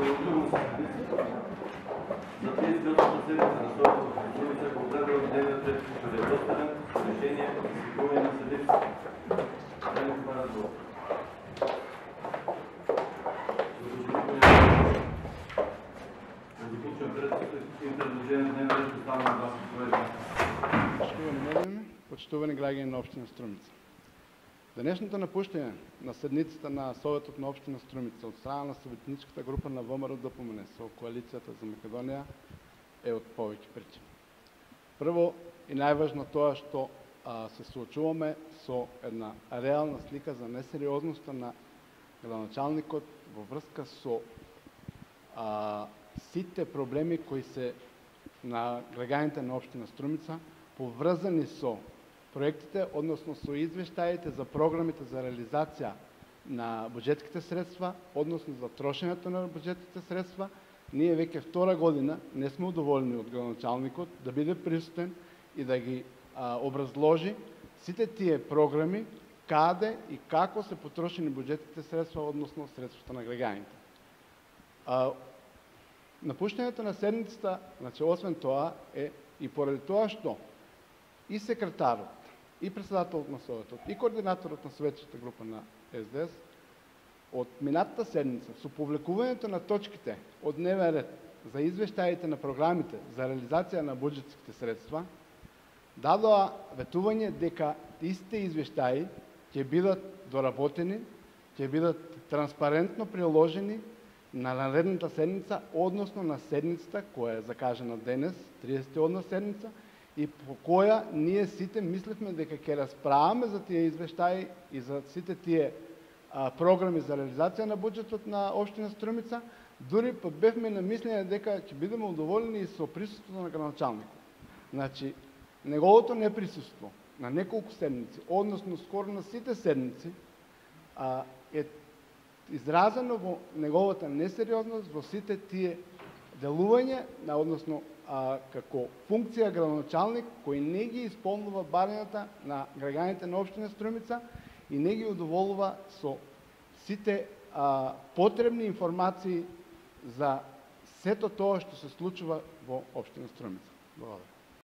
За 38-та седмица на Советот во Струмица го гледал дневниот ред што е доставен решение за свикување на седмица. Почитувани граѓани на општина Струмица. Денешното напуштање на седницата на Советот на општина Струмица од страна на советничката група на ВМРО-ДПМНЕ со Коалицијата за Македонија е од повеќе причини. Прво и најважно тоа што се соочуваме со една реална слика за несериозноста на градоначалникот во врска со сите проблеми кои се на граѓаните на општина Струмица поврзани со проектите, односно со извештаите за програмите за реализација на буџетските средства, односно за трошењето на буџетските средства. Ние веќе втора година не сме удоволни од градоначалникот да биде присутен и да ги образложи сите тие програми, каде и како се потрошени буџетските средства, односно средствата на граѓаните. Напуштањето на седницата, значи, освен тоа е и поради тоа што и секретарот, и председателот на Советот, и координаторот на советската група на СДС од минатата седница со публикувањето на точките од дневен ред за извештаите на програмите за реализација на буџетските средства дадоа ветување дека истите извештаи ќе бидат доработени, ќе бидат транспарентно приложени на наредната седница, односно на седницата која е закажана денес, 38-та седница, и по која ние сите мислевме дека ќе расправаме за тие извештаи и за сите тие програми за реализација на буџетот на општина Струмица, дури па бевме на мислење дека ќе бидеме удоволени и со присуството на градоначалникот. Значи, неговото неприсуство на неколку седници, односно скоро на сите седници, е изразено во неговата несериозност во сите тие делување, односно како функција градоначалник кој не ги исполнува барањата на граѓаните на општина Струмица и не ги удоволува со сите потребни информации за сето тоа што се случува во општина Струмица. Благодарам.